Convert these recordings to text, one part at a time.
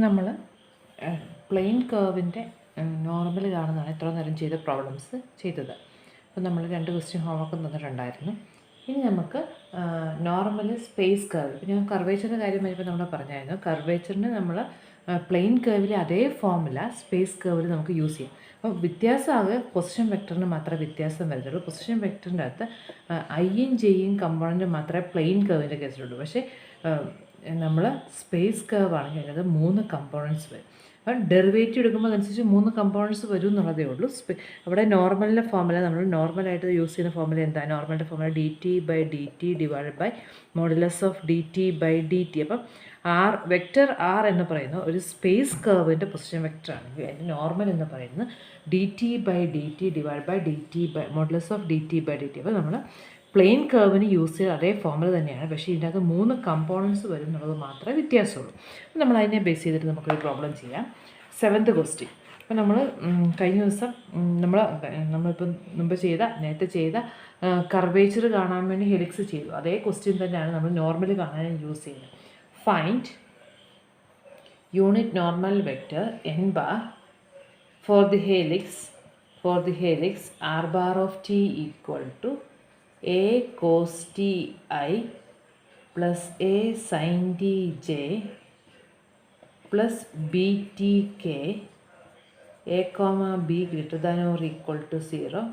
നമ്മൾ plain കർവിൻ്റെ normal കാണുന്നതാണ് ഇത്ര നേരം ചെയ്ത പ്രോബ്ലംസ് ചെയ്തത്. അപ്പോൾ നമ്മൾ 2 ക്വസ്റ്റ്യൻ ഹോംവർക്ക് തന്നിട്ടുണ്ടായിരുന്നു. ഇനി നമുക്ക് നോർമൽ സ്പേസ് കർവ്, ഇപ്പോൾ ഞാൻ കർവേച്ചറിൻ്റെ കാര്യം വരുമ്പോൾ നമ്മൾ പറഞ്ഞായിരുന്നു, കർവേച്ചറിന് നമ്മൾ പ്ലെയിൻ കർവിലെ അതേ ഫോർമുല സ്പേസ് കർവിൽ നമുക്ക് യൂസ് ചെയ്യാം. അപ്പോൾ വ്യത്യാസമാകെ പൊസിഷൻ വെക്ടറിന് മാത്രമേ വ്യത്യാസം വരുന്നുള്ളൂ. പൊസിഷൻ വെക്ടറിൻ്റെ അകത്ത് ഐയും ജെയും കമ്പോണൻറ്റ് മാത്രമേ പ്ലെയിൻ കർവിൻ്റെ കേസിലുള്ളൂ. പക്ഷേ നമ്മൾ സ്പേസ് കർവ് ആണെങ്കിൽ അതിനകത്ത് 3 കമ്പോണൻസ് വരും. അപ്പം ഡെറിവേറ്റീവ് എടുക്കുമ്പോൾ അതനുസരിച്ച് 3 കമ്പോണൻസ് വരും എന്നുള്ളതേ ഉള്ളൂ. അവിടെ നോർമലിൻ്റെ ഫോർമുല, നമ്മൾ നോർമലായിട്ട് യൂസ് ചെയ്യുന്ന ഫോർമുല എന്താ? നോർമലിൻ്റെ formula dt/dt divided by modulus of dt/dt. അപ്പം വെക്റ്റർ ആർ എന്ന് പറയുന്ന ഒരു സ്പേസ് കർവിൻ്റെ പൊസിഷൻ വെക്റ്റർ ആണെങ്കിൽ അതിൻ്റെ നോർമൽ എന്ന് പറയുന്നത് dt/dt divide by modulus of dt/dt. അപ്പോൾ നമ്മൾ പ്ലെയിൻ കർവിന് യൂസ് ചെയ്ത അതേ ഫോർമുല തന്നെയാണ്, പക്ഷേ ഇതിനകത്ത് 3 കമ്പോണൻസ് വരും എന്നുള്ളത് മാത്രമേ വ്യത്യാസമുള്ളൂ. അപ്പോൾ നമ്മൾ അതിനെ ബേസ് ചെയ്തിട്ട് നമുക്കൊരു പ്രോബ്ലം ചെയ്യാം. 7th question. അപ്പോൾ നമ്മൾ കഴിഞ്ഞ ദിവസം നമ്മളിപ്പം നേരത്തെ ചെയ്ത കർവേച്ചർ കാണാൻ വേണ്ടി ഹെലിക്സ് ചെയ്തു. അതേ ക്വസ്റ്റ്യൻ തന്നെയാണ് നമ്മൾ നോർമൽ കാണാൻ യൂസ് ചെയ്യുന്നത്. Find unit normal vector n bar for the helix r bar of t equal to a cos t I plus a sin t j plus b t k a comma b greater than or equal to 0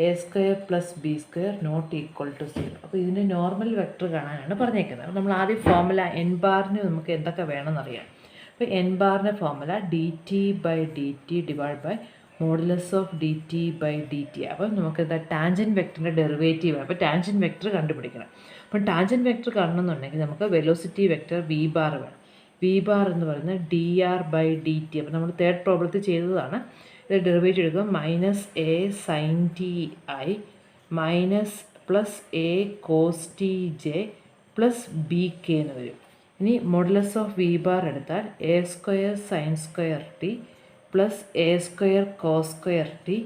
a square plus b square not equal to 0. അപ്പോൾ ഇതിൻ്റെ normal vector കാണാനാണ് പറഞ്ഞേക്കുന്നത്. അപ്പോൾ നമ്മൾ ആദ്യം formula n ബാറിന് നമുക്ക് എന്തൊക്കെ വേണമെന്നറിയാം. അപ്പോൾ n ബാറിൻ്റെ formula dt/dt divide by modulus of dt/dt. അപ്പം നമുക്ക് എന്താ ടാൻജൻറ്റ് വെക്ടറിൻ്റെ ഡെറിവേറ്റീവ്. അപ്പോൾ ടാൻജൻറ്റ് വെക്ടർ കണ്ടുപിടിക്കണം. അപ്പം ടാൻജൻറ്റ് വെക്ടർ കാണണമെന്നുണ്ടെങ്കിൽ നമുക്ക് വെലോസിറ്റി വെക്ടർ v ബാർ വേണം. v ബാർ എന്ന് പറയുന്നത് dr/dt. അപ്പോൾ നമ്മൾ തേർഡ് പ്രോബ്ലത്തിൽ ചെയ്തതാണ്. ഇത് ഡെറിവേറ്റീവ് എടുക്കുക minus A sine T I minus plus A cos T J plus B K എന്ന് വരും. ഇനി മോഡുലസ് ഓഫ് v ബാർ എടുത്താൽ A square sine square T plus A square cos square T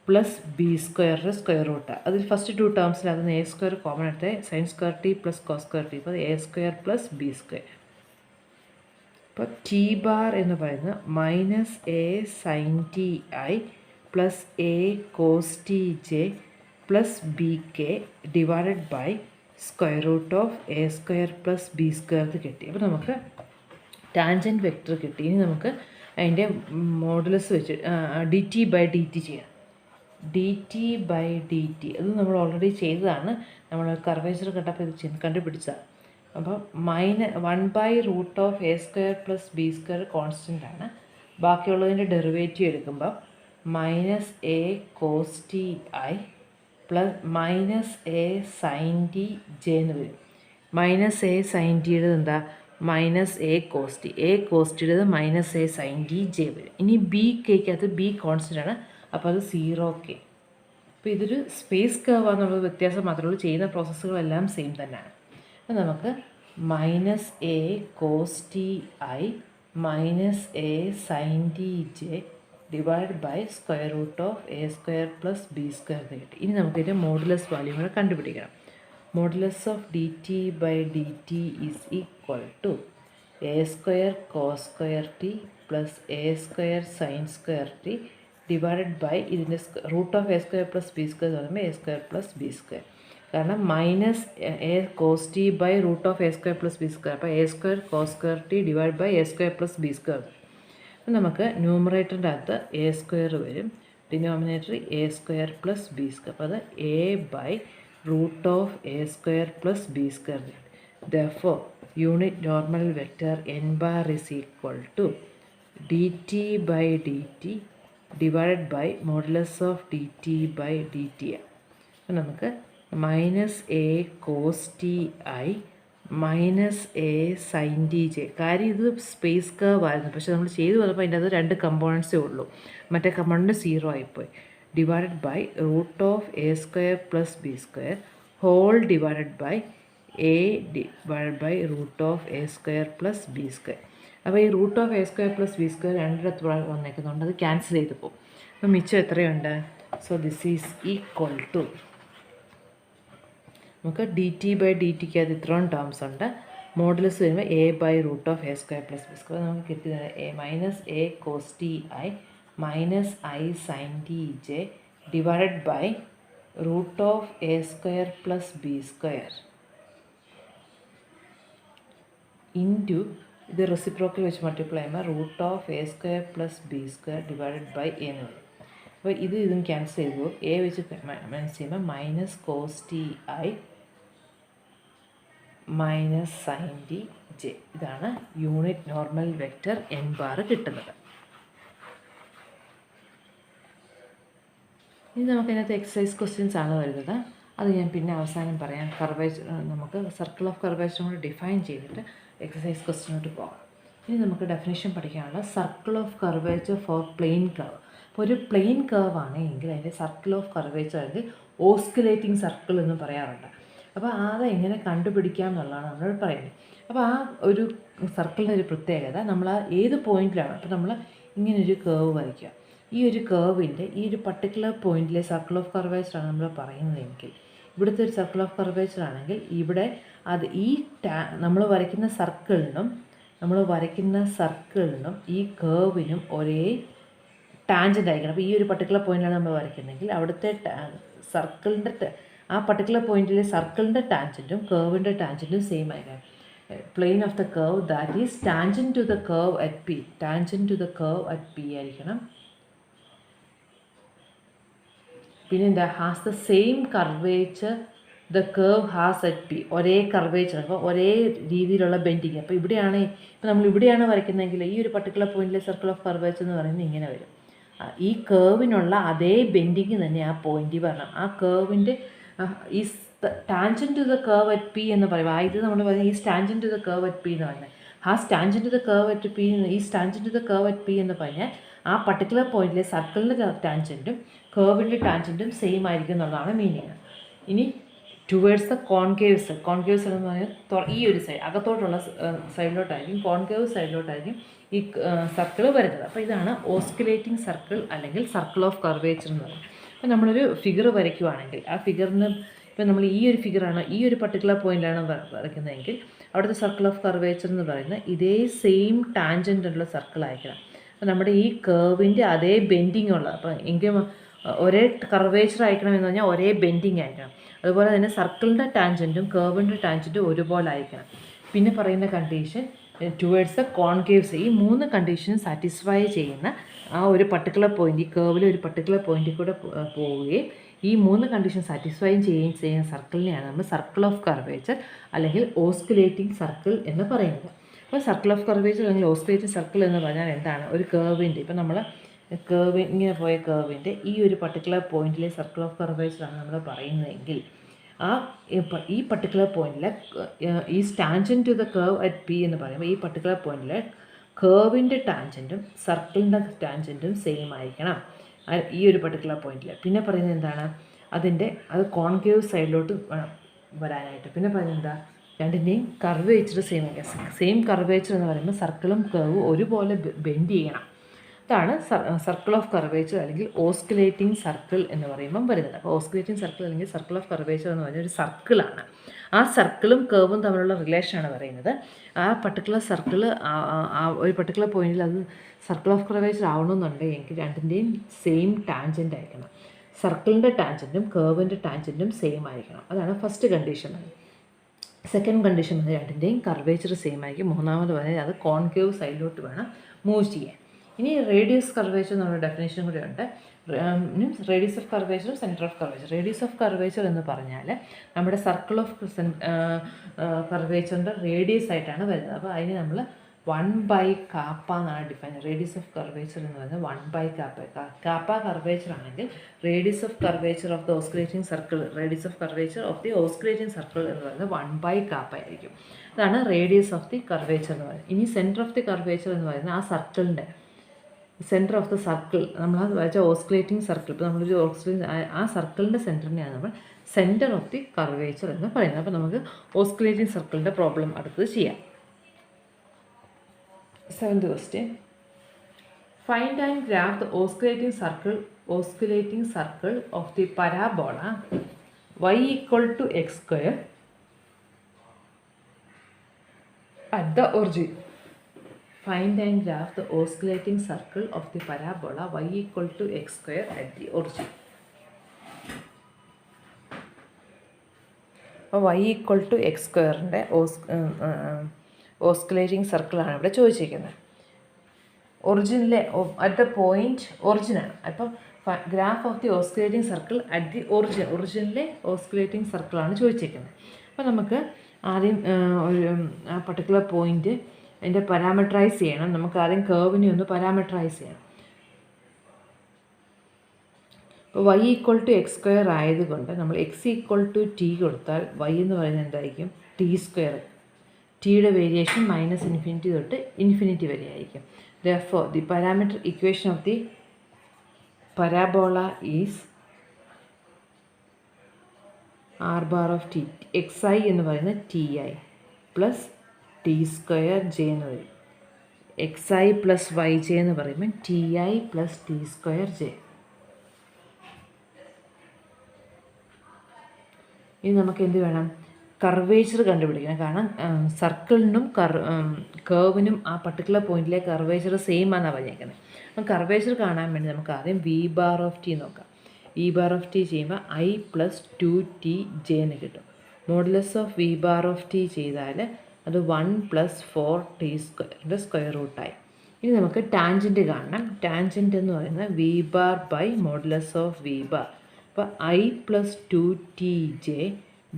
plus B സ്ക്വയറിൻ്റെ square root. അതിൽ first 2 ടേംസിനകത്ത് A square common എടുത്ത് sine square T plus cos square T, അപ്പോൾ A square plus B square. അപ്പോൾ T bar എന്ന് പറയുന്നത് minus A sine T I plus A cos T J plus B k divided by square root of a square plus B square കിട്ടി. അപ്പോൾ നമുക്ക് tangent vector കിട്ടി. ഇനി നമുക്ക് അതിൻ്റെ മോഡുലസ് വെച്ച് dt/dt ചെയ്യാം. dt/dt അത് നമ്മൾ ഓൾറെഡി ചെയ്തതാണ്. നമ്മൾ കർവേച്ചർ കണ്ടപ്പോൾ ഇത് കണ്ടുപിടിച്ചതാണ്. അപ്പോൾ (1/√) A square plus B square constant ആണ്. ബാക്കിയുള്ളതിൻ്റെ ഡെറിവേറ്റീവ് എടുക്കുമ്പോൾ minus A cos T I plus minus A sine T J എന്ന് വരും. മൈനസ് എ സൈൻ ടിയുടെ എന്താ മൈനസ് എ കോസ്റ്റ്, എ കോസ്റ്റിയുടേത് minus A sine T J വരും. ഇനി ബി കെക്കകത്ത് ബി കോൺസ്റ്റൻ്റ് ആണ്, അപ്പോൾ അത് 0k. അപ്പോൾ ഇതൊരു സ്പേസ് കർവ് എന്നുള്ളത് വ്യത്യാസം മാത്രമേ ഉള്ളൂ. ചെയ്യുന്ന പ്രോസസ്സുകളെല്ലാം സെയിം തന്നെയാണ്. അപ്പോൾ നമുക്ക് minus A cos T I minus A sine T j divide by square root of a square plus B square എന്ന് കിട്ടി. ഇനി നമുക്കിതിൻ്റെ മോഡുലസ് വാല്യൂ കൂടെ കണ്ടുപിടിക്കണം. Modulus of dt/dt is equal to a square cos square T plus A square sine square t divided by ഇതിൻ്റെ root of a square plus B square എന്ന് പറയുമ്പോൾ a square plus B square. കാരണം minus A cos T by root of a square plus B square, അപ്പോൾ A square cos square t divide by a square plus B square. അപ്പോൾ നമുക്ക് ന്യൂമറേറ്ററിൻ്റെ അകത്ത് a square വരും, denominator a square plus B square. അപ്പോൾ അത് a by root of a square plus b square. Therefore, unit normal vector n bar is equal to dt/dt divided by modulus of dt/dt. അപ്പോൾ നമുക്ക് minus A cos T I minus A sine T j. കാര്യം ഇത് space curve ആയിരുന്നു, പക്ഷേ നമ്മൾ ചെയ്തു വന്നപ്പോൾ അതിൻ്റെ അത് 2 കമ്പോണൻസേ ഉള്ളൂ, മറ്റേ കമ്പോണൻറ്റ് 0 ആയിപ്പോയി. Divided by root of a square plus B square whole divided by a divided by root of a square plus B square. അപ്പോൾ ഈ root of a square plus B square രണ്ടിടത്ത് വന്നേക്കുന്നുണ്ട്, അത് ക്യാൻസൽ ചെയ്ത് പോകും. അപ്പോൾ മിച്ചം എത്രയുണ്ട്? So this is equal to, നമുക്ക് dt/dt അത് ഇത്രയും ടേംസ് ഉണ്ട്, മോഡുലസ് വരുമ്പോൾ a/√(a²+b²). നമുക്ക് കിട്ടിയത് -a cos ti minus I sin tj divided by √(a²+b² into ഇത് റെസിപ്രോക്കൽ വെച്ച് മൾട്ടിപ്ലൈ ചെയ്യുമ്പോൾ √(a²+b² ഡിവൈഡഡ് ബൈ a എന്ന് വരും. അപ്പോൾ ഇതും ക്യാൻസൽ ചെയ്തു. a വെച്ച് മൈനസ് ചെയ്യുമ്പോൾ minus cos T I minus sine T j. ഇതാണ് unit normal vector n bar കിട്ടുന്നത്. ഇനി നമുക്കതിനകത്ത് എക്സസൈസ് ക്വസ്റ്റ്യൻസ് ആണ് വരുന്നത്. അത് ഞാൻ പിന്നെ അവസാനം പറയാം. കർവേച്ചർ നമുക്ക് സർക്കിൾ ഓഫ് കർവേച്ചറും കൂടി ഡിഫൈൻ ചെയ്തിട്ട് എക്സസൈസ് ക്വസ്റ്റ്യനോട്ട് പോകാം. ഇനി നമുക്ക് ഡെഫിനിഷൻ പഠിക്കാനുള്ള circle of curvature for plane curve. അപ്പോൾ ഒരു പ്ലെയിൻ കർവ് ആണെങ്കിൽ അതിൻ്റെ സർക്കിൾ ഓഫ് കർവേച്ചർ അല്ലെങ്കിൽ ഓസ്കുലേറ്റിംഗ് സർക്കിൾ എന്ന് പറയാറുണ്ട്. അപ്പോൾ അത് എങ്ങനെ കണ്ടുപിടിക്കാം എന്നുള്ളതാണ് നമ്മൾ പറയുന്നത്. അപ്പോൾ ആ ഒരു സർക്കിളിൻ്റെ ഒരു പ്രത്യേകത നമ്മൾ ആ ഏത് പോയിന്റിലാണ്, അപ്പോൾ നമ്മൾ ഇങ്ങനൊരു കേർവ് വരയ്ക്കുക. ഈ ഒരു കേർവിൻ്റെ ഈ ഒരു പർട്ടിക്കുലർ പോയിന്റിലെ സർക്കിൾ ഓഫ് കർവേച്ചറാണ് നമ്മൾ പറയുന്നതെങ്കിൽ, ഇവിടുത്തെ ഒരു സർക്കിൾ ഓഫ് കർവേച്ചർ ആണെങ്കിൽ ഇവിടെ അത് ഈ നമ്മൾ വരയ്ക്കുന്ന സർക്കിളിനും ഈ കേർവിനും ഒരേ ടാൻജൻ്റ് ആയിരിക്കണം. അപ്പോൾ ഈ ഒരു പർട്ടിക്കുലർ പോയിന്റിലാണ് നമ്മൾ വരയ്ക്കുന്നതെങ്കിൽ അവിടുത്തെ സർക്കിളിൻ്റെ ആ പർട്ടിക്കുലർ പോയിന്റിലെ സർക്കിളിൻ്റെ ടാൻജൻറ്റും കേർവിൻ്റെ ടാൻജൻറ്റും സെയിം ആയിരിക്കണം. Plane of the curve that is tangent to the curve at p, ആയിരിക്കണം. പിന്നെ എന്താ, has the same curvature the curve has at p, ഒരേ കർവേച്ചർ, അപ്പോൾ ഒരേ രീതിയിലുള്ള ബെൻഡിങ്. അപ്പോൾ നമ്മൾ ഇവിടെയാണ് വരയ്ക്കുന്നതെങ്കിൽ ഈ ഒരു പർട്ടിക്കുലർ പോയിന്റിലെ സർക്കിൾ ഓഫ് കർവേച്ചർ എന്ന് പറയുന്നത് ഇങ്ങനെ വരും. ഈ കേർവിനുള്ള അതേ ബെൻഡിങ് തന്നെ ആ പോയിന്റിൽ വരണം. ആ കേർവിൻ്റെ ഈ tangent to the curve at P എന്ന് പറയും. ഇത് നമ്മൾ പറയുന്നത് ഈ tangent to the curve at P എന്ന് പറയുന്നത്. Has tangent to the curve at P, ഈ tangent to the curve at P എന്ന് പറഞ്ഞാൽ ആ പർട്ടിക്കുലർ പോയിന്റിലെ സർക്കിളിൻ്റെ ടാൻജൻറ്റും കേർവിൻ്റെ ടാൻജൻറ്റും സെയിം ആയിരിക്കും എന്നുള്ളതാണ് മീനിങ്. ഇനി ടുവേഡ്സ് ദ കോൺകേവ്സ് എന്ന് പറഞ്ഞാൽ ഈ ഒരു സൈഡ് അകത്തോട്ടുള്ള സൈഡിലോട്ടായിരിക്കും, കോൺകേവ് സൈഡിലോട്ടായിരിക്കും ഈ സർക്കിൾ വരുന്നത്. അപ്പോൾ ഇതാണ് ഓസ്കുലേറ്റിംഗ് സർക്കിൾ അല്ലെങ്കിൽ സർക്കിൾ ഓഫ് കർവേച്ചർ എന്ന് പറയുന്നത്. അപ്പോൾ നമ്മളൊരു ഫിഗർ വരയ്ക്കുവാണെങ്കിൽ ആ ഫിഗറിന് ഇപ്പോൾ നമ്മൾ ഈ ഒരു ഫിഗറാണ്, ഈ ഒരു പർട്ടിക്കുലർ പോയിൻ്റാണ് വരയ്ക്കുന്നതെങ്കിൽ അവിടുത്തെ സർക്കിൾ ഓഫ് കർവേച്ചർ എന്ന് പറയുന്നത് ഇതേ സെയിം ടാൻജൻ്റുള്ള സർക്കിൾ ആയിരിക്കണം. അപ്പോൾ നമ്മുടെ ഈ കേർവിൻ്റെ അതേ ബെൻഡിങ് ഉള്ളത്, അപ്പോൾ എങ്കിലും ഒരേ കർവേച്ചർ ആയിരിക്കണം എന്ന് പറഞ്ഞാൽ ഒരേ ബെൻഡിങ് ആയിരിക്കണം. അതുപോലെ തന്നെ സർക്കിളിൻ്റെ ടാൻജൻറ്റും കേർവിൻ്റെ ടാൻജൻറ്റും ഒരുപോലെ ആയിരിക്കണം. പിന്നെ പറയുന്ന കണ്ടീഷൻ ടുവേഡ്സ് ദ കോൺകേവ്സ്, ഈ 3 കണ്ടീഷൻ സാറ്റിസ്ഫൈ ചെയ്യുന്ന ആ ഒരു പർട്ടിക്കുലർ പോയിന്റ്, ഈ കേർവിൽ ഒരു പർട്ടിക്കുലർ പോയിന്റിൽ കൂടെ പോവുകയും ഈ 3 കണ്ടീഷൻ സാറ്റിസ്ഫൈ ചെയ്യുന്ന സർക്കിളിനെയാണ് നമ്മൾ സർക്കിൾ ഓഫ് കർവേച്ചർ അല്ലെങ്കിൽ ഓസ്കുലേറ്റിംഗ് സർക്കിൾ എന്ന് പറയുന്നത്. അപ്പോൾ സർക്കിൾ ഓഫ് കർവേച്ചർ അല്ലെങ്കിൽ ഓസ്കുലേറ്റിംഗ് സർക്കിൾ എന്ന് പറഞ്ഞാൽ എന്താണ്, ഒരു കേർവിൻ്റെ, ഇപ്പോൾ നമ്മൾ ഇങ്ങനെ പോയ കേർവിൻ്റെ ഈ ഒരു പർട്ടിക്കുലർ പോയിന്റിലെ സർക്കിൾ ഓഫ് കർവേച്ചറാണ് നമ്മൾ പറയുന്നതെങ്കിൽ ഈ പർട്ടിക്കുലർ പോയിന്റിലെ ഈ tangent to the curve at P എന്ന് പറയുമ്പോൾ ഈ പർട്ടിക്കുലർ പോയിന്റിലെ കേർവിൻ്റെ ടാൻജൻറ്റും സർക്കിളിൻ്റെ ടാൻജൻറ്റും സെയിം ആയിരിക്കണം ഈ ഒരു പർട്ടിക്കുലർ പോയിന്റിൽ. പിന്നെ പറയുന്നത് എന്താണ്, അത് കോൺകേവ് സൈഡിലോട്ട് വരാനായിട്ട്. പിന്നെ പറയുന്നത് എന്താ, രണ്ടിൻ്റെയും കർവേച്ചർ സെയിം കർവേച്ചർ എന്ന് പറയുമ്പോൾ സർക്കിളും കേർവും ഒരുപോലെ ബെൻഡ് ചെയ്യണം. ഇതാണ് സർക്കിൾ ഓഫ് കർവേച്ചർ അല്ലെങ്കിൽ ഓസ്കുലേറ്റിംഗ് സർക്കിൾ എന്ന് പറയുമ്പം വരുന്നത്. അപ്പോൾ ഓസ്കുലേറ്റിംഗ് സർക്കിൾ അല്ലെങ്കിൽ സർക്കിൾ ഓഫ് കർവേച്ചർ എന്ന് പറഞ്ഞാൽ ഒരു സർക്കിളാണ്. ആ സർക്കിളും കേർവും തമ്മിലുള്ള റിലേഷനാണ് പറയുന്നത്. ആ പർട്ടിക്കുലർ സർക്കിൾ ഒരു പർട്ടിക്കുലർ പോയിന്റിൽ അത് സർക്കിൾ ഓഫ് കർവേച്ചർ ആവണമെന്നുണ്ടെങ്കിൽ രണ്ടിൻ്റെയും സെയിം ടാൻജൻ്റ് ആയിരിക്കണം. സർക്കിളിൻ്റെ ടാൻജൻറ്റും കേർവിൻ്റെ ടാൻജൻറ്റും സെയിം ആയിരിക്കണം. അതാണ് ഫസ്റ്റ് കണ്ടീഷൻ. സെക്കൻഡ് കണ്ടീഷൻ പറഞ്ഞാൽ രണ്ടിൻ്റെയും കർവേച്ചർ സെയിം ആയിരിക്കും. മൂന്നാമത് പറഞ്ഞാൽ അത് കോൺകേവ് സൈഡിലോട്ട് വേണം മൂവ് ചെയ്യാൻ. ഇനി റേഡിയസ് കർവേച്ചർ എന്നുള്ള ഡെഫിനേഷൻ കൂടെ ഉണ്ട്. മീൻസ് റേഡിയസ് ഓഫ് കർവേച്ചറും centre of curvature. Radius of curvature എന്ന് പറഞ്ഞാൽ നമ്മുടെ സർക്കിൾ ഓഫ് കർവേച്ചറിൻ്റെ റേഡിയസ് ആയിട്ടാണ് വരുന്നത്. അപ്പോൾ അതിന് നമ്മൾ 1/kappa എന്നാണ് ഡിഫൈൻ. റേഡിയസ് ഓഫ് കർവേച്ചർ എന്ന് പറയുന്നത് 1/kappa. കാപ്പ കർവേച്ചർ ആണെങ്കിൽ radius of curvature of the osculating circle, radius of curvature of the osculating circle എന്ന് പറയുന്നത് 1/kappa ആയിരിക്കും. അതാണ് റേഡിയസ് ഓഫ് ദി കർവേച്ചർ എന്ന് പറയുന്നത്. ഇനി സെൻറ്റർ ഓഫ് ദി കർവേച്ചർ എന്ന് പറയുന്നത് ആ സർക്കിളിൻ്റെ സെൻറ്റർ ഓഫ് ദ സർക്കിൾ, നമ്മളത് വരച്ച ഓസ്കുലേറ്റിംഗ് സർക്കിൾ, ഇപ്പോൾ നമ്മളൊരു ആ സർക്കിളിൻ്റെ സെൻറ്ററിനെയാണ് നമ്മൾ സെൻറ്റർ ഓഫ് ദി കർവേച്ചർ എന്ന് പറയുന്നത്. അപ്പോൾ നമുക്ക് ഓസ്കുലേറ്റിംഗ് സർക്കിളിൻ്റെ പ്രോബ്ലം അടുത്തത് ചെയ്യാം. 7th question. Find and graph the osculating circle of the parabola y = x² at the origin. Find and graph the oscillating circle of the parabola y equal to x square at the origin. അപ്പോൾ y equal to x സ്ക്വയറിൻ്റെ osculating സർക്കിളാണ് ഇവിടെ ചോദിച്ചിരിക്കുന്നത്. ഒറിജിനിലെ at the point ഒറിജിനാണ്. അപ്പം graph of the osculating circle at the ഒറിജിനിലെ osculating സർക്കിളാണ് ചോദിച്ചിരിക്കുന്നത്. അപ്പോൾ നമുക്ക് ആദ്യം ഒരു ആ പർട്ടിക്കുലർ പോയിൻറ്റ് അതിൻ്റെ പാരാമീറ്ററൈസ് ചെയ്യണം. നമുക്ക് ആദ്യം കേർവിനെ ഒന്ന് പാരാമീറ്ററൈസ് ചെയ്യണം. അപ്പോൾ y equal to x square ആയതുകൊണ്ട് നമ്മൾ എക്സ് ഈക്വൽ ടു ടി കൊടുത്താൽ y എന്ന് പറയുന്നത് എന്തായിരിക്കും? T square. ടിയുടെ വേരിയേഷൻ -∞ തൊട്ട് ഇൻഫിനിറ്റി വരെ ആയിരിക്കും. Therefore, the parameter equation of the parabola is r bar of t. xi എന്ന് പറയുന്നത് ti plus T square J എന്ന് വരും. xi പ്ലസ് വൈ ജെ എന്ന് പറയുമ്പോൾ ti plus T square J. ഇനി നമുക്ക് എന്ത് വേണം? കർവേച്ചർ കണ്ടുപിടിക്കണം. കാരണം സർക്കിളിനും കേർവിനും ആ പർട്ടിക്കുലർ പോയിന്റിലെ കർവേച്ചർ സെയിം ആണെന്നാണ് പറഞ്ഞേക്കുന്നത്. അപ്പം കർവേച്ചർ കാണാൻ വേണ്ടി നമുക്ക് ആദ്യം വി ബാർ ഓഫ് ടി നോക്കാം. വി ബാർ ഓഫ് ടി ചെയ്യുമ്പോൾ ഐ പ്ലസ് 2t ജെ എന്ന് കിട്ടും. Modulus of v bar of t ചെയ്താൽ അത് 1 + 4t സ്ക്വയറിൻ്റെ സ്ക്വയർ റൂട്ടായി. ഇനി നമുക്ക് ടാൻജൻറ്റ് കാണണം. ടാൻജൻറ്റ് എന്ന് പറയുന്നത് v bar by modulus of v bar. അപ്പോൾ i plus 2t j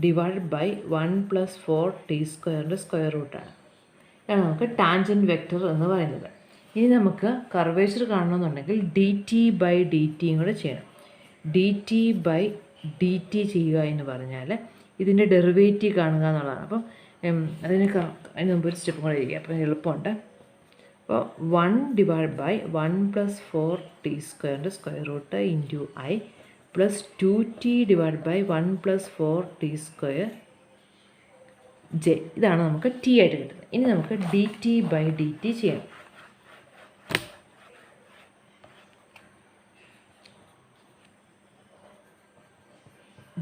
divide by 1 + 4t സ്ക്വയറിൻ്റെ സ്ക്വയർ റൂട്ടാണ്. ഇതാണ് നമുക്ക് ടാൻജൻറ്റ് വെക്റ്റർ എന്ന് പറയുന്നത്. ഇനി നമുക്ക് കർവേച്ചർ കാണണമെന്നുണ്ടെങ്കിൽ ഡി ടി ബൈ ഡി ടിയും കൂടെ ചെയ്യണം. D t by d t ചെയ്യുക എന്ന് പറഞ്ഞാൽ ഇതിൻ്റെ ഡെറിവേറ്റീവ് കാണുക എന്നുള്ളതാണ്. അപ്പം അതിന് മുമ്പ് ഒരു സ്റ്റെപ്പും കൂടെ ചെയ്യുക. അപ്പം എളുപ്പമുണ്ട്. അപ്പോൾ 1 ഡിവൈഡ് ബൈ 1 + 4t സ്ക്വയറിൻ്റെ square root into i plus 2t divide by 1 + 4t square j. ഇതാണ് നമുക്ക് ടി ആയിട്ട് കിട്ടുന്നത്. ഇനി നമുക്ക് d t by d t ചെയ്യണം.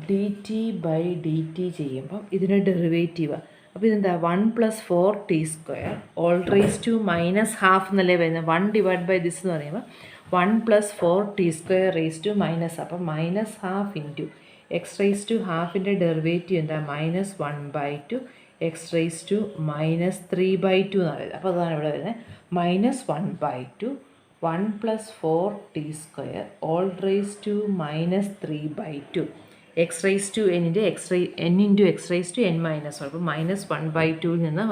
D t by d t ചെയ്യുമ്പം ഇതിൻ്റെ ഡെറിവേറ്റീവാണ്. അപ്പോൾ ഇതെന്താ? 1 + 4t square all raise to -½ എന്നല്ലേ വരുന്നത്. 1 ഡിവൈഡ് ബൈ ദിസ് എന്ന് പറയുമ്പോൾ 1 + 4t square raise to minus. അപ്പം -½ ഇൻറ്റു എക്സ് റേസ് ടു ഹാഫിൻ്റെ ഡെറിവേറ്റീവ് എന്താ? -1/2 എക്സ് റേസ് ടു -3/2 എന്നാണ് വരുന്നത്. അപ്പോൾ അതാണ് ഇവിടെ വരുന്നത്. -1/2 1 + 4t square all raise to -3/2 x raise to എന്നിൻ്റെ n into x raise to n - 1. അപ്പോൾ -1/2 നിന്ന്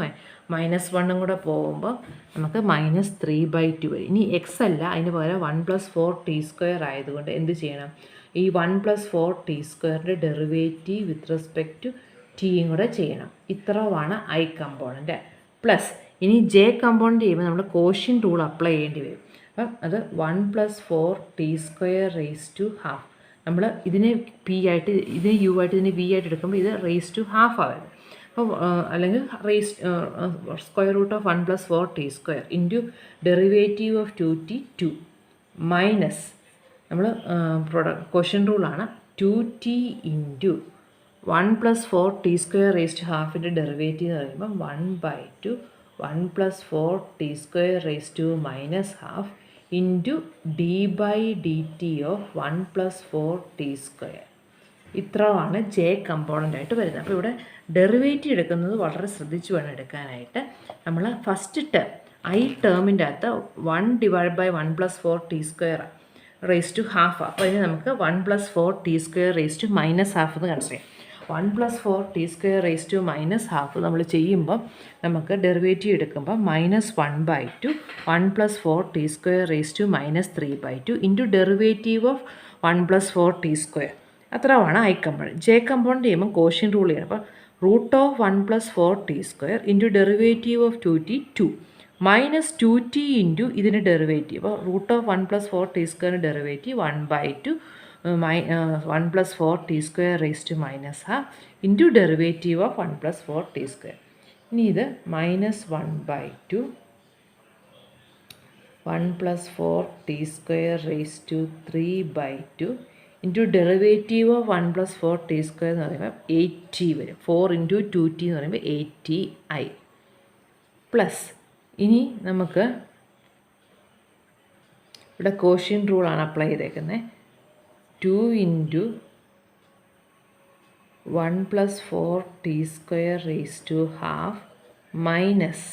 -1 കൂടെ പോകുമ്പോൾ നമുക്ക് -3/2 വരും. ഇനി എക്സ് അല്ല, അതിന് പകരം 1 + 4t സ്ക്വയർ ആയതുകൊണ്ട് എന്ത് ചെയ്യണം? ഈ 1 + 4t സ്ക്വയറിൻ്റെ ഡെറിവേറ്റീവ് വിത്ത് റെസ്പെക്ട് ടു ടിയും കൂടെ ചെയ്യണം. ഇത്രയുമാണ് ഐ കമ്പോണൻറ്റ്. പ്ലസ് ഇനി ജെ കമ്പോണൻറ്റ് ചെയ്യുമ്പോൾ നമ്മൾ കോഷ്യൻ റൂൾ അപ്ലൈ ചെയ്യേണ്ടി വരും. അപ്പം അത് 1 + 4t square raise to half. നമ്മൾ ഇതിനെ പി ആയിട്ട്, ഇതിനെ യു ആയിട്ട്, ഇതിനെ വി ആയിട്ട് എടുക്കുമ്പോൾ ഇത് റേസ് ടു ഹാഫ് ആവരുത്. അപ്പോൾ അല്ലെങ്കിൽ square root of 1 + 4t square into derivative of 2t 2 minus നമ്മൾ ക്വസ്റ്റ്യൻ റൂളാണ് 2t into 1 + 4t square raise to ഹാഫിൻ്റെ ഡെറിവേറ്റീവ് എന്ന് പറയുമ്പോൾ 1/2 1 + 4t square raise to -½ into d by d t of 1 + 4t square. ഇത്രയാണ് j കമ്പോണൻ്റായിട്ട് വരുന്നത്. അപ്പോൾ ഇവിടെ ഡെറിവേറ്റീവ് എടുക്കുന്നത് വളരെ ശ്രദ്ധിച്ച് വേണം എടുക്കാനായിട്ട്. നമ്മൾ ഫസ്റ്റ് ടേം ഐ ടേമിൻ്റെ അകത്ത് 1 divide by 1 + 4t square raise to half. അപ്പോൾ അതിന് നമുക്ക് 1 + 4t സ്ക്വയർ റേസ് ടു -½ എന്ന് കൺസിഡർ ചെയ്യാം. 1 + 4t സ്ക്വയർ റേസ് ടു -½ നമ്മൾ ചെയ്യുമ്പോൾ നമുക്ക് ഡെറിവേറ്റീവ് എടുക്കുമ്പോൾ -1/2 1 + 4t square raise to -3/2 into derivative of 1 + 4t square. അത്രയാണ് ഐ കമ്പോണൻറ്റ്. ജെ കമ്പോണൻറ്റ് ചെയ്യുമ്പോൾ കോഷ്യൻ റൂൾ ചെയ്യണം. അപ്പോൾ root of 1 + 4t square into derivative of 2t 2 minus 2t into ഇതിൻ്റെ derivative. അപ്പോൾ റൂട്ട് ഓഫ് 1 + 4t സ്ക്വയറിൻ്റെ derivative 1/2 1 + 4t square raise to -½ into derivative of 1 + 4t square. ഇനി ഇത് -1/2 1 + 4t square raise to 3/2 into derivative of 1 + 4t square എന്ന് പറയുമ്പോൾ 8t വരും. 4 × 2t എന്ന് പറയുമ്പോൾ 8ti. പ്ലസ് ഇനി നമുക്ക് ഇവിടെ കോഷ്യൻ റൂളാണ് അപ്ലൈ ചെയ്തേക്കുന്നത്. 2 ഇൻറ്റു 1 + 4t² മൈനസ്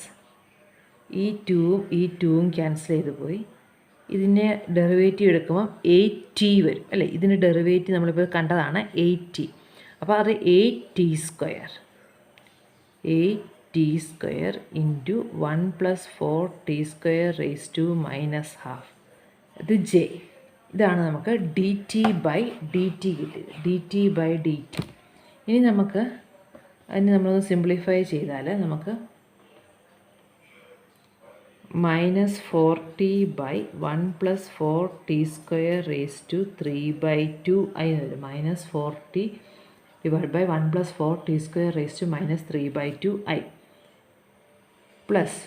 ഈ 2ഉം ക്യാൻസൽ ചെയ്ത് പോയി. ഇതിൻ്റെ ഡെറിവേറ്റീവ് എടുക്കുമ്പോൾ 8t വരും അല്ലേ. ഇതിൻ്റെ ഡെറിവേറ്റീവ് നമ്മളിപ്പോൾ കണ്ടതാണ് 8t. അപ്പോൾ അത് 8t² ഇൻറ്റു 1 + 4t² ഇത് j. ഇതാണ് നമുക്ക് dt/dt കിട്ടിയത്. dt/dt. ഇനി നമുക്ക് അതിന് നമ്മളൊന്ന് സിംപ്ലിഫൈ ചെയ്താൽ നമുക്ക് -40/1 + 4t²3/2 ആയി വരും. -40/1 + 4t² - 3/2 ആയി plus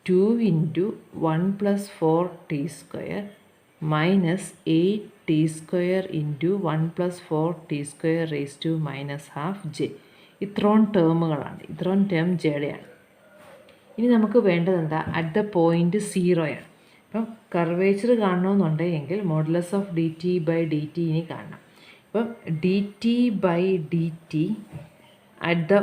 2 into 1 + 4t² minus 8t² into 1 + 4t² - j. ഇത്രയും ടേമുകളാണ്. ഇത്രയും ടേം ജെയുടെയാണ്. ഇനി നമുക്ക് വേണ്ടത് എന്താ? അറ്റ് ദ പോയിൻറ്റ് 0 അപ്പം കർവേച്ചർ കാണണമെന്നുണ്ടെങ്കിൽ |dt/dt ഇനി കാണണം. അപ്പം dt/dt അറ്റ്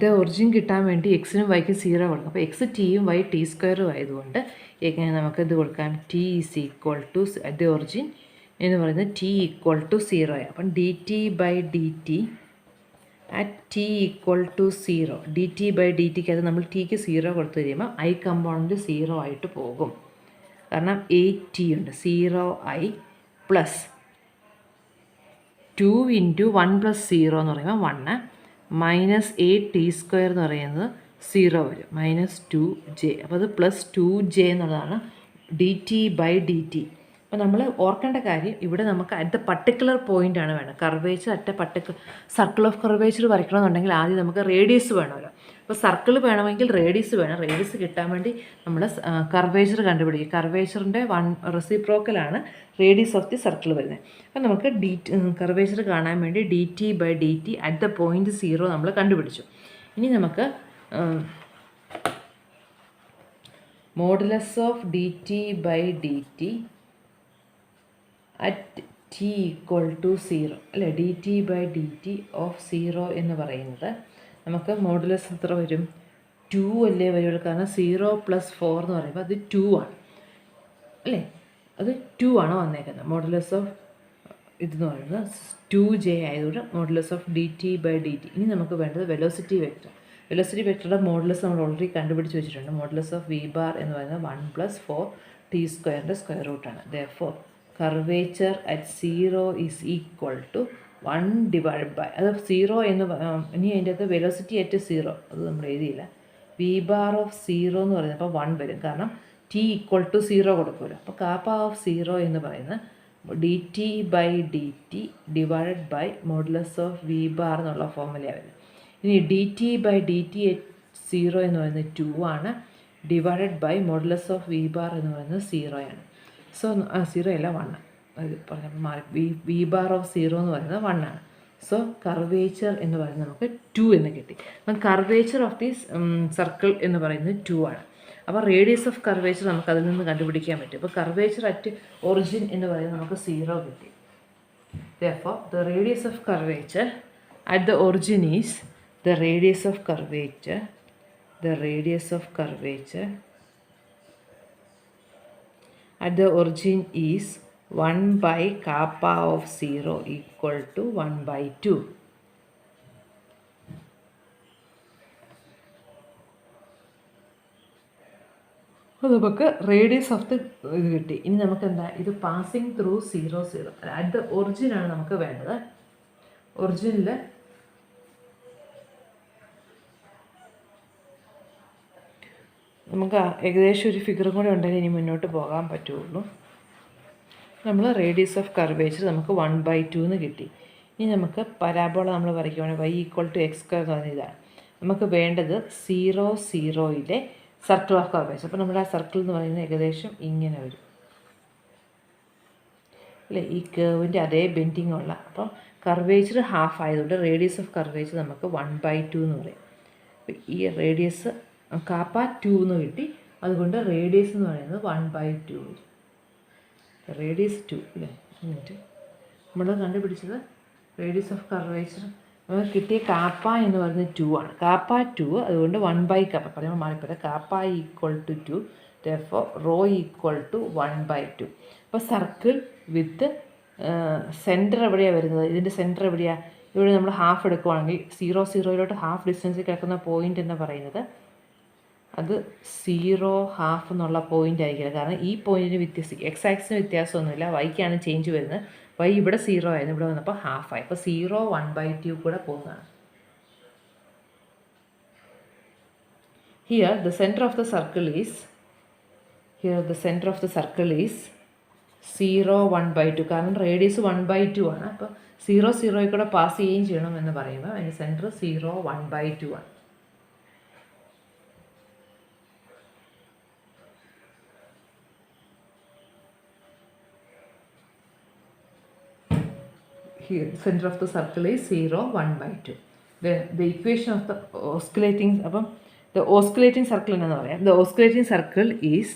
ദ ഒറിജിൻ കിട്ടാൻ വേണ്ടി എക്സിനും വൈക്കും 0 കൊടുക്കും. അപ്പോൾ എക്സ് ടിയും വൈ t² ആയതുകൊണ്ട് എങ്ങനെ നമുക്കിത് കൊടുക്കാം? t = അറ്റ് ദ ഒറിജിൻ എന്ന് പറയുന്നത് t = 0. അപ്പം dt/dt at t = 0. dt/dt അത് നമ്മൾ ടിക്ക് 0 കൊടുത്തു കഴിയുമ്പോൾ i കമ്പോണൻറ്റ് 0 ആയിട്ട് പോകും. കാരണം 8t ഉണ്ട്. 0i പ്ലസ് 2 ഇൻറ്റു 1 + 0 എന്ന് പറയുമ്പോൾ 1 മൈനസ് 8t² എന്ന് പറയുന്നത് 0 വരും. -2j. അപ്പോൾ അത് +2j എന്നുള്ളതാണ് dt/dt. അപ്പോൾ നമ്മൾ ഓർക്കേണ്ട കാര്യം ഇവിടെ നമുക്ക് അറ്റ് ദ പർട്ടിക്കുലർ പോയിൻ്റാണ് വേണം. Curvature at a circle of curvature വരയ്ക്കണമെന്നുണ്ടെങ്കിൽ ആദ്യം നമുക്ക് റേഡിയസ് വേണമല്ലോ. അപ്പോൾ സർക്കിൾ വേണമെങ്കിൽ റേഡിയസ് വേണം. റേഡിയസ് കിട്ടാൻ വേണ്ടി നമ്മൾ കർവേച്ചർ കണ്ടുപിടിക്കും. കർവേച്ചറിൻ്റെ റെസിപ്രോക്കലാണ് റേഡിയസ് ഓഫ് ദി സർക്കിൾ വരുന്നത്. അപ്പോൾ നമുക്ക് കർവേച്ചർ കാണാൻ വേണ്ടി dt/dt അറ്റ് ദ പോയിൻറ്റ് 0 നമ്മൾ കണ്ടുപിടിച്ചു. ഇനി നമുക്ക് modulus of dt/dt at t = 0 അല്ലേ. dt/dt ഓഫ് 0 എന്ന് പറയുന്നത് നമുക്ക് മോഡുലസ് എത്ര വരും? 2 അല്ലേ വരുള്ളൂ. കാരണം 0 + 4 എന്ന് പറയുമ്പോൾ അത് 2 ആണ് അല്ലേ. അത് 2 ആണ് വന്നേക്കുന്നത്. മോഡുലസ് ഓഫ് ഇതെന്ന് പറയുന്നത് 2j ആയതുകൊണ്ട് മോഡുലസ് ഓഫ് dt/dt. ഇനി നമുക്ക് വേണ്ടത് വെലോസിറ്റി വെക്റ്റർ. വെലോസിറ്റി വെക്റ്ററുടെ മോഡുലസ് നമ്മൾ ഓൾറെഡി കണ്ടുപിടിച്ച് വെച്ചിട്ടുണ്ട്. മോഡുലസ് ഓഫ് v ബാർ എന്ന് പറയുന്നത് 1 + 4t² സ്ക്വയർ റൂട്ടാണ്. therefore curvature at 0 is equal to 1 divided by അത് 0 എന്ന് ഇനി അതിൻ്റെ അകത്ത് വെലോസിറ്റി അറ്റ് 0 അത് നമ്മൾ എഴുതിയില്ല. v ബാർ ഓഫ് 0 എന്ന് പറയുന്നത് അപ്പോൾ 1 വരും. കാരണം t = 0 കൊടുക്കുമല്ലോ. അപ്പോൾ കാപ്പ ഓഫ് 0 എന്ന് പറയുന്നത് dt/dt divided by modulus of v bar എന്നുള്ള ഫോർമുലയാണ് വരുന്നത്. ഇനി dt/dt at 0 എന്ന് പറയുന്നത് 2 ആണ്. Divided by modulus of v bar എന്ന് പറയുന്നത് 0 ആണ്. സോ 0 അല്ല 1 അത് പറഞ്ഞപ്പോൾ മാറി. v ബാർ ഓഫ് 0 എന്ന് പറയുന്നത് 1 ആണ്. സോ കർവേച്ചർ എന്ന് പറയുന്നത് നമുക്ക് 2 എന്ന് കിട്ടി. അപ്പം കർവേച്ചർ ഓഫ് ദി സർക്കിൾ എന്ന് പറയുന്നത് 2 ആണ്. അപ്പോൾ റേഡിയസ് ഓഫ് കർവേച്ചർ നമുക്ക് അതിൽ നിന്ന് കണ്ടുപിടിക്കാൻ പറ്റും. അപ്പോൾ കർവേച്ചർ അറ്റ് ഒറിജിൻ എന്ന് പറയുന്നത് നമുക്ക് 0 കിട്ടി. therefore the radius of curvature at the origin is the radius of curvature at the origin is 1/kappa of 0 equal to 1/2. അപ്പോൾ നമുക്ക് റേഡിയസ് ഓഫ് ദി ഇത് കിട്ടി. ഇനി നമുക്ക് എന്താ? ഇത് പാസിങ് ത്രൂ 0 0 അറ്റ് ദ ഒറിജിനാണ് നമുക്ക് വേണ്ടത്. ഒറിജിനിൽ നമുക്ക് ഏകദേശം ഒരു ഫിഗറും കൂടെ ഉണ്ടെങ്കിൽ ഇനി മുന്നോട്ട് പോകാൻ പറ്റുള്ളൂ. നമ്മൾ റേഡിയസ് ഓഫ് കർവേച്ചർ നമുക്ക് 1/2 എന്ന് കിട്ടി. ഇനി നമുക്ക് പരാബോള നമ്മൾ വരയ്ക്കുകയാണെങ്കിൽ y = x² എന്ന് പറഞ്ഞ ഇതാണ്. നമുക്ക് വേണ്ടത് 0 0യിലെ സർക്കിൾ ഓഫ് കർവേച്ചർ. അപ്പോൾ നമ്മുടെ ആ സർക്കിൾ എന്ന് പറയുന്നത് ഏകദേശം ഇങ്ങനെ വരും അല്ലേ. ഈ കേവിൻ്റെ അതേ ബെൻഡിങ് ഉള്ള. അപ്പം കർവേച്ചർ ഹാഫ് ആയതുകൊണ്ട് റേഡിയസ് ഓഫ് കർവേച്ചർ നമുക്ക് 1/2 എന്ന് പറയും. ഈ റേഡിയസ് കാപ്പ 2 എന്ന് കിട്ടി. അതുകൊണ്ട് റേഡിയസ് എന്ന് പറയുന്നത് 1/2 വരും. റേഡിയസ് 2 അല്ലേ? എന്നിട്ട് നമ്മൾ കണ്ടുപിടിച്ചത് റേഡിയസ് ഓഫ് കർവേച്ചർ നമുക്ക് കിട്ടിയ കാപ്പ എന്ന് പറയുന്നത് 2 ആണ്. കാപ്പ 2, അതുകൊണ്ട് 1/കാപ്പ പറയുമ്പോൾ മാറിപ്പോട്ടെ. Kappa equal to 2, therefore rho equal to 1/2. അപ്പോൾ സർക്കിൾ വിത്ത് സെൻറ്റർ എവിടെയാണ് വരുന്നത്? ഇതിൻ്റെ സെൻറ്റർ എവിടെയാണ്? ഇവിടെ നമ്മൾ ഹാഫ് എടുക്കുവാണെങ്കിൽ 0, 0 ഹാഫ് ഡിസ്റ്റൻസിൽ കിടക്കുന്ന പോയിൻ്റ് എന്ന് പറയുന്നത് അത് 0, ഹാഫ് എന്നുള്ള പോയിൻ്റ് ആയിരിക്കില്ല. കാരണം ഈ പോയിൻറ്റിന് എക്സ് ആക്സിന് വ്യത്യാസമൊന്നുമില്ല. വൈക്കാണ് ചേഞ്ച് വരുന്നത്. വൈ ഇവിടെ 0 ആയിരുന്നു, ഇവിടെ വന്നപ്പോൾ ഹാഫായി. അപ്പോൾ 0, 1/2 കൂടെ പോകുന്നതാണ്. Here the center of the circle is 0, 1/2. കാരണം റേഡിയസ് 1/2 ആണ്. അപ്പോൾ 0, 0 കൂടെ പാസ് ചെയ്യുകയും ചെയ്യണം എന്ന് പറയുമ്പോൾ അതിൻ്റെ സെൻറ്റർ 0, 1/2 ആണ്. Here center of the circle is 0, 1/2. The equation of the oscillating, അപ്പം the oscillating circle എന്ന് പറയാം. The oscillating circle is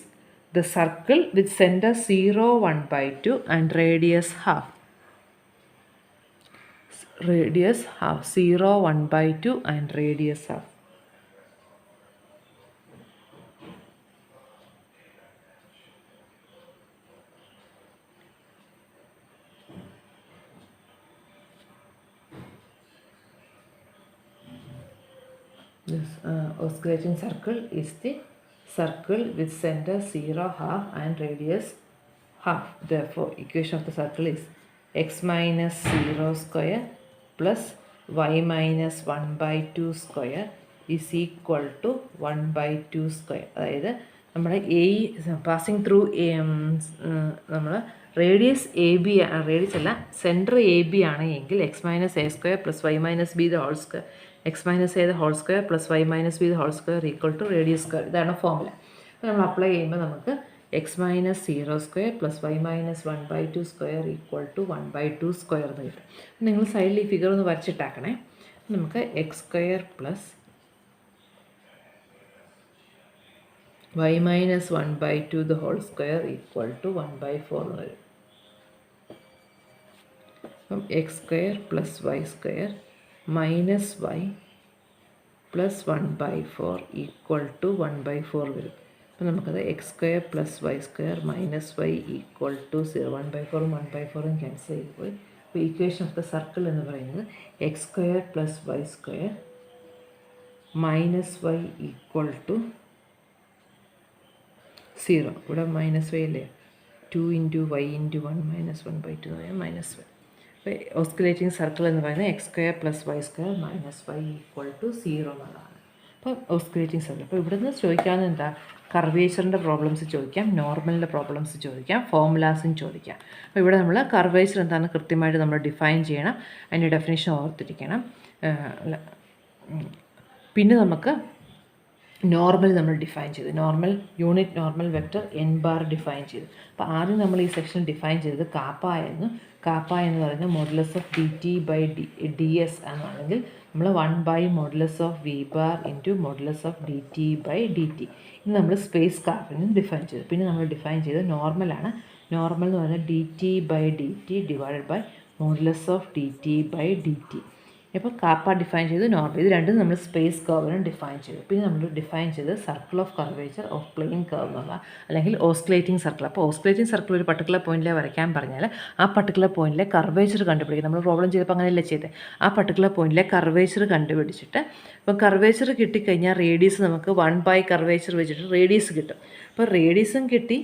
the circle with center 0, 1/2 and radius half. 0, 1/2 and radius half. This oscillating circle is the circle with center 0, half and radius half. Therefore, equation of the circle is x minus 0 square plus y minus 1/2 square is equal to 1/2 square. അതായത് നമ്മുടെ passing through നമ്മൾ radius a b, radius അല്ല centre a b ആണ് എങ്കിൽ x minus a square plus y minus b the whole square, x minus a the whole square plus y minus b the whole square equal to radius square. ഇതാണ് formula. അപ്പോൾ നമ്മൾ apply ചെയ്യുമ്പോൾ നമുക്ക് x minus 0 square plus y minus 1/2 square equal to 1/2 square എന്ന് കിട്ടും. നിങ്ങൾ സൈഡിൽ ഈ ഫിഗർ ഒന്ന് വരച്ചിട്ടാക്കണേ. നമുക്ക് x square plus y minus 1/2 the whole square equal to 1/4 എന്ന് വരും. അപ്പം x square plus y square minus y plus 1/4 equal to 1/4 വരും. അപ്പോൾ നമുക്കത് x square plus y square minus y equal to 0. 1/4ഉം 1/4ഉം ക്യാൻസൽ ചെയ്ത് പോയി. അപ്പോൾ ഇക്വേഷൻ ഓഫ് ദ സർക്കിൾ എന്ന് പറയുന്നത് x square plus y square minus y equal to 0. ഇവിടെ മൈനസ് വൈ അല്ലേ, 2 × y × 1 മൈനസ് 1/2 എന്ന് പറയാം, മൈനസ് വൈ. അപ്പോൾ ഓസ്കുലേറ്റിംഗ് സർക്കിൾ എന്ന് പറയുന്നത് x square plus y square minus y equal to 0 എന്നുള്ളതാണ്. അപ്പോൾ ഓസ്കുലേറ്റിംഗ് സർക്കിൾ. അപ്പോൾ ഇവിടെ നിന്ന് ചോദിക്കാവുന്ന എന്താ, കർവേച്ചറിൻ്റെ പ്രോബ്ലംസ് ചോദിക്കാം, നോർമലിൻ്റെ പ്രോബ്ലംസ് ചോദിക്കാം, ഫോർമുലാസും ചോദിക്കാം. അപ്പോൾ ഇവിടെ നമ്മൾ കർവേച്ചർ എന്താണെന്ന് കൃത്യമായിട്ട് നമ്മൾ ഡിഫൈൻ ചെയ്യണം, അതിൻ്റെ ഡെഫിനേഷൻ ഓർത്തിരിക്കണം. പിന്നെ നമുക്ക് നോർമൽ നമ്മൾ ഡിഫൈൻ ചെയ്തു, normal unit normal vector n bar define ചെയ്തു. അപ്പോൾ ആദ്യം നമ്മൾ ഈ സെക്ഷൻ ഡിഫൈൻ ചെയ്തത് കാപ്പ ആയിരുന്നു. കാപ്പ എന്ന് പറയുന്നത് മോഡുലസ് ഓഫ് dt/ds എന്നാണെങ്കിൽ നമ്മൾ 1/mod(v) ഇൻറ്റു mod(dt/dt). ഇനി നമ്മൾ സ്പേസ് കാർവിനും ഡിഫൈൻ ചെയ്തു. പിന്നെ നമ്മൾ ഡിഫൈൻ ചെയ്തത് നോർമലാണ്. നോർമൽ എന്ന് പറയുന്നത് dt/dt ഡിവൈഡഡ് ബൈ mod(dt/dt). അപ്പോൾ കാപ്പ ഡിഫൈൻ ചെയ്ത് നോർമൽ, ഇത് രണ്ടും നമ്മൾ സ്പേസ് കർവിനും ഡിഫൈൻ ചെയ്തു. പിന്നെ നമ്മൾ ഡിഫൈൻ ചെയ്ത് circle of curvature of plane curve എന്നുള്ള, അല്ലെങ്കിൽ ഓസ്കുലേറ്റിംഗ് സർക്കിൾ. അപ്പോൾ ഓസ്കുലേറ്റിംഗ് സർക്കിൾ ഒരു പർട്ടിക്കുലർ പോയിന്റിലെ വരയ്ക്കാൻ പറഞ്ഞാൽ ആ പർട്ടിക്കുലർ പോയിന്റിലെ കർവേച്ചർ കണ്ടുപിടിക്കും. നമ്മൾ പ്രോബ്ലം ചെയ്തപ്പോൾ അങ്ങനെയല്ല ചെയ്തത്. ആ പർട്ടിക്കുലർ പോയിന്റിലെ കർവേച്ചർ കണ്ടുപിടിച്ചിട്ട്, അപ്പോൾ കർവേച്ചർ കിട്ടിക്കഴിഞ്ഞാൽ റേഡിയസ് നമുക്ക് 1 കർവേച്ചർ വെച്ചിട്ട് റേഡിയസ് കിട്ടും. അപ്പോൾ റേഡിയസും കിട്ടി,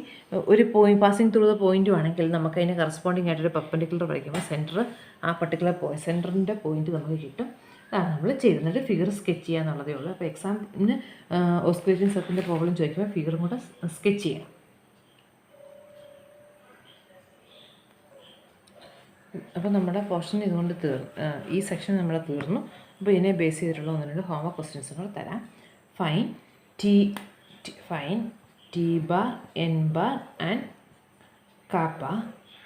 ഒരു പാസിംഗ് ത്രൂ ദ പോയിൻറ്റും ആണെങ്കിൽ നമുക്ക് അതിന് കറസ്പോണ്ടിങ് ആയിട്ടൊരു പെർപെൻഡിക്കുലർ വരയ്ക്കുമ്പോൾ സെൻറ്റർ, ആ പർട്ടിക്കുലർ സെൻറ്ററിൻ്റെ പോയിൻറ്റ് നമുക്ക് കിട്ടും. അതാണ് നമ്മൾ ചെയ്യുന്നത്. ഫിഗർ സ്കെച്ച് ചെയ്യുക എന്നുള്ളതേ ഉള്ളൂ. അപ്പോൾ എക്സാമിന് ഓസ്കുലേറ്റിംഗ് സർക്കിളിൻ്റെ പ്രോബ്ലം ചോദിക്കുമ്പോൾ ഫിഗറും കൂടെ സ്കെച്ച് ചെയ്യണം. അപ്പോൾ നമ്മുടെ പോർഷൻ ഇതുകൊണ്ട് ഈ സെക്ഷൻ നമ്മൾ തീർന്നു. അപ്പോൾ ഇതിനെ ബേസ് ചെയ്തിട്ടുള്ള 1-2 ഹോംവർക്ക് ക്വസ്റ്റ്യൻസും കൂടെ തരാം. Fine T bar, N bar and kappa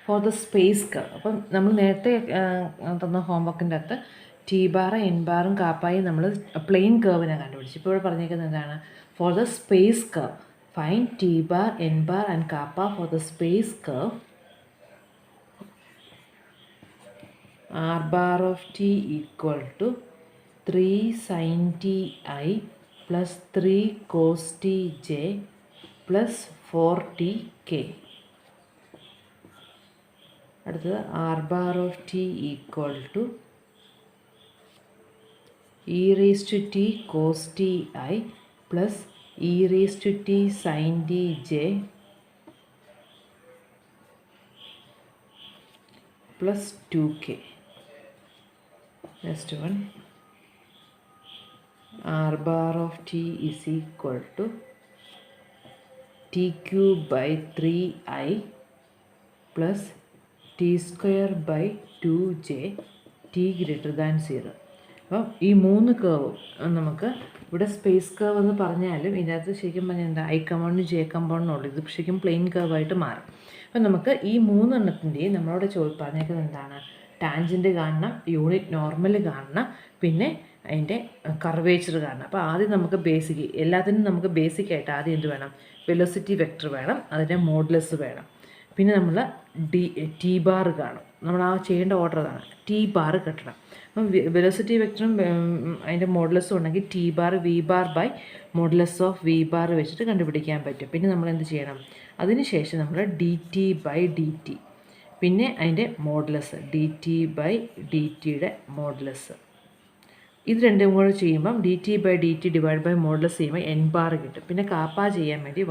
for the space curve. അപ്പം നമ്മൾ നേരത്തെ തന്ന ഹോംവർക്കിൻ്റെ അകത്ത് ടി ബാർ എൻ ബാറും കാപ്പായും നമ്മൾ പ്ലെയിൻ കർവിനെ കണ്ടുപിടിച്ചു. ഇപ്പോൾ ഇവിടെ പറഞ്ഞേക്കുന്നത് എന്താണ്? For the space curve find t bar n bar and kappa for the space curve r bar of t equal to 3 sin t I plus 3 cos t j plus 4 t k. അടുത്തത് r bar of t equal to e raised to t cos t I plus e raised to t sin t j plus 2k. Next one, r bar of t is equal to t cube by 3i plus t square by 2j t greater than 0. അപ്പോൾ ഈ 3 കേർവും നമുക്ക് ഇവിടെ space curve എന്ന് പറഞ്ഞാലും ഇതിനകത്ത് ശരിക്കും പറഞ്ഞാൽ എന്താ, ഐ കമ്പൗണ്ടും ജെ കമ്പൗണ്ടും ഉള്ളൂ. ഇത് ശരിക്കും പ്ലെയിൻ കേർവായിട്ട് മാറും. അപ്പം നമുക്ക് ഈ 3 എണ്ണത്തിൻ്റെയും നമ്മളോട് പറഞ്ഞേക്കുന്നത് എന്താണ്? ടാൻജൻറ്റ് കാണണം, യൂണിറ്റ് നോർമൽ കാണണം, പിന്നെ അതിൻ്റെ കർവേച്ചർ കാണണം. അപ്പോൾ ആദ്യം നമുക്ക് ബേസിക്, എല്ലാത്തിനും നമുക്ക് ബേസിക്കായിട്ട് ആദ്യം എന്ത് വേണം? വെലോസിറ്റി വെക്ടർ വേണം, അതിൻ്റെ മോഡുലസ് വേണം. പിന്നെ നമ്മൾ ടി ബാർ കാണും. നമ്മൾ ആ ചെയ്യേണ്ട ഓർഡർ അതാണ്, ടി ബാർ കിട്ടണം. അപ്പം വെലോസിറ്റി വെക്ടറും അതിൻ്റെ മോഡുലസും ഉണ്ടെങ്കിൽ t bar v bar by modulus of v bar വെച്ചിട്ട് കണ്ടുപിടിക്കാൻ പറ്റും. പിന്നെ നമ്മൾ എന്ത് ചെയ്യണം? അതിനുശേഷം നമ്മൾ d t by d t, പിന്നെ അതിൻ്റെ modulus d t by d ടിയുടെ മോഡുലസ്, ഇത് രണ്ടും കൂടെ ചെയ്യുമ്പം d t by d t divide by modulus ചെയ്യുമ്പോൾ എൻ ബാർ കിട്ടും. പിന്നെ കാപ്പ ചെയ്യാൻ വേണ്ടി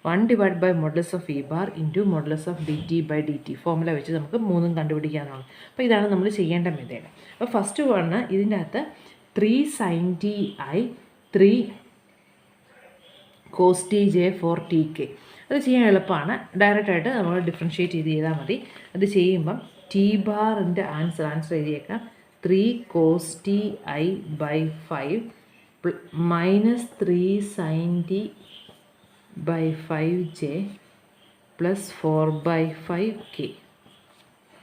1 divide by modulus of e bar into modulus of d t by d T formula വെച്ച് നമുക്ക് 3 കണ്ടുപിടിക്കാവുന്നതാണ്. അപ്പോൾ ഇതാണ് നമ്മൾ ചെയ്യേണ്ട മെത്തേഡ്. അപ്പോൾ ഫസ്റ്റ് വണ് ഇതിൻ്റെ അകത്ത് 3 sin t I 3 cos t j 4 t k. അത് ചെയ്യാൻ എളുപ്പമാണ്. ഡയറക്റ്റായിട്ട് നമ്മൾ ഡിഫറൻഷ്യേറ്റ് ചെയ്താൽ മതി. അത് ചെയ്യുമ്പം T ബാറിൻ്റെ answer എഴുതിയേക്കാം 3 cos t I by 5 minus 3 sin t by 5j plus 4 by 5k.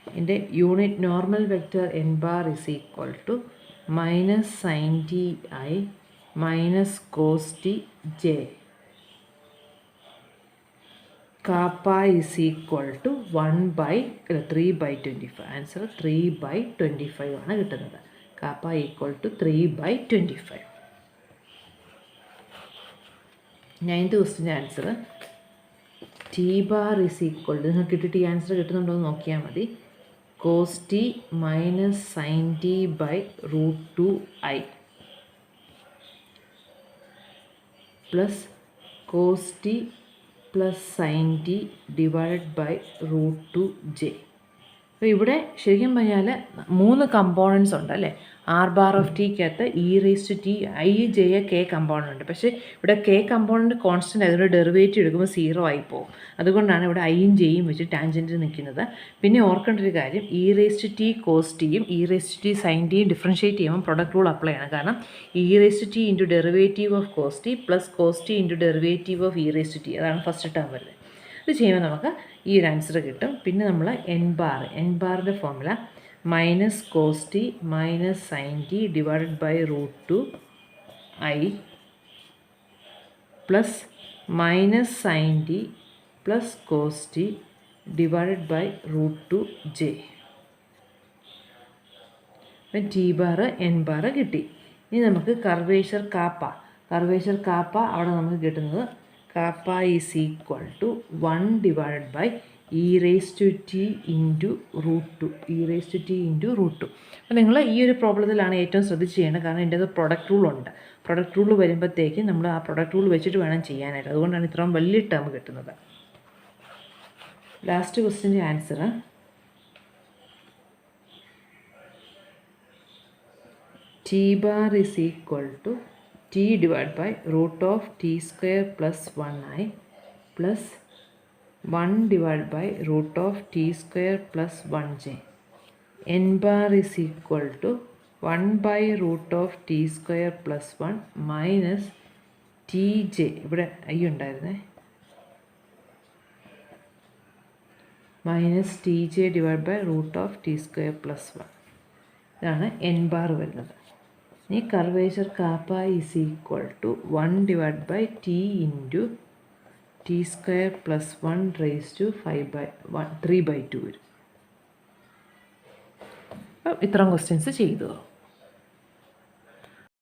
ഇതിൻ്റെ unit normal vector n bar is equal to minus sin t I minus cos t j. Kappa is equal to 3 by 25. Answer 3 by 25 ആണ് കിട്ടുന്നത്. Kappa equal to 3 by 25. 9th ക്വസ്റ്റിൻ്റെ answer t bar is equal to, നിങ്ങൾക്ക് കിട്ടിയിട്ട് ഈ answer കിട്ടുന്നുണ്ടോ എന്ന് നോക്കിയാൽ മതി. Cos t minus sine t by root 2i plus cos t plus sine t divide by root 2j. അപ്പോൾ ഇവിടെ ശരിക്കും പറഞ്ഞാൽ 3 കമ്പോണൻസ് ഉണ്ട് അല്ലേ? ആർ ബാർ ഓഫ് ടിക്കകത്ത് e raise to t i j k component ഉണ്ട്. പക്ഷേ ഇവിടെ കെ കമ്പോണൻറ്റ് കോൺസ്റ്റൻ്റ് ആയതുകൊണ്ട് ഡെറിവേറ്റീവ് എടുക്കുമ്പോൾ 0 ആയി പോകും. അതുകൊണ്ടാണ് ഇവിടെ ഐയും ജെയും വെച്ച് ടാൻജൻറ്റ് നിൽക്കുന്നത്. പിന്നെ ഓർക്കേണ്ട ഒരു കാര്യം, e raise to t cos ടിയും e raise to t sine ടിയും ഡിഫറൻഷ്യേറ്റ് ചെയ്യുമ്പോൾ പ്രൊഡക്റ്റ് റൂൾ അപ്ലൈ ചെയ്യണം. കാരണം e raise to t into derivative of cos t plus cos t into derivative of e raise to t, അതാണ് first term വരുന്നത്. ഇത് ചെയ്യുമ്പോൾ നമുക്ക് ഈ ഒരു ആൻസർ കിട്ടും. പിന്നെ നമ്മൾ എൻ ബാറിൻ്റെ formula minus cos t minus sine t divided by root 2i plus minus sine t plus cos t divided by root 2j. T bar n bar കിട്ടി. ഇനി നമുക്ക് കർവേച്ചർ കാപ്പ അവിടെ നമുക്ക് കിട്ടുന്നത് kappa is equal to 1 divided by e raise to t into root 2, e raise to t into root 2. അപ്പോൾ നിങ്ങൾ ഈ ഒരു പ്രോബ്ലത്തിലാണ് ഏറ്റവും ശ്രദ്ധിച്ച് ചെയ്യേണ്ടത്. കാരണം എൻ്റെ അത് പ്രൊഡക്റ്റ് റൂളുണ്ട്. പ്രൊഡക്റ്റ് റൂൾ വരുമ്പോഴത്തേക്ക് നമ്മൾ ആ പ്രൊഡക്റ്റ് റൂൾ വെച്ചിട്ട് വേണം ചെയ്യാനായിട്ട്. അതുകൊണ്ടാണ് ഇത്രയും വലിയ ടേം കിട്ടുന്നത്. ലാസ്റ്റ് ക്വസ്റ്റിൻ്റെ answer t bar is equal to t divided by root of t square plus 1i plus 1 divided by root of t square plus 1j. n bar is equal to 1 by root of t square plus 1 minus tj. ഇവിടെ I ഉണ്ടായിരുന്നേ, minus tj divided by root of t square plus 1. ഇതാണ് N bar വരുന്നത്. ഈ curvature kappa is equal to 1/t into t square plus 1 3/2 വരും. അപ്പം ഇത്രയും questions ചെയ്തു.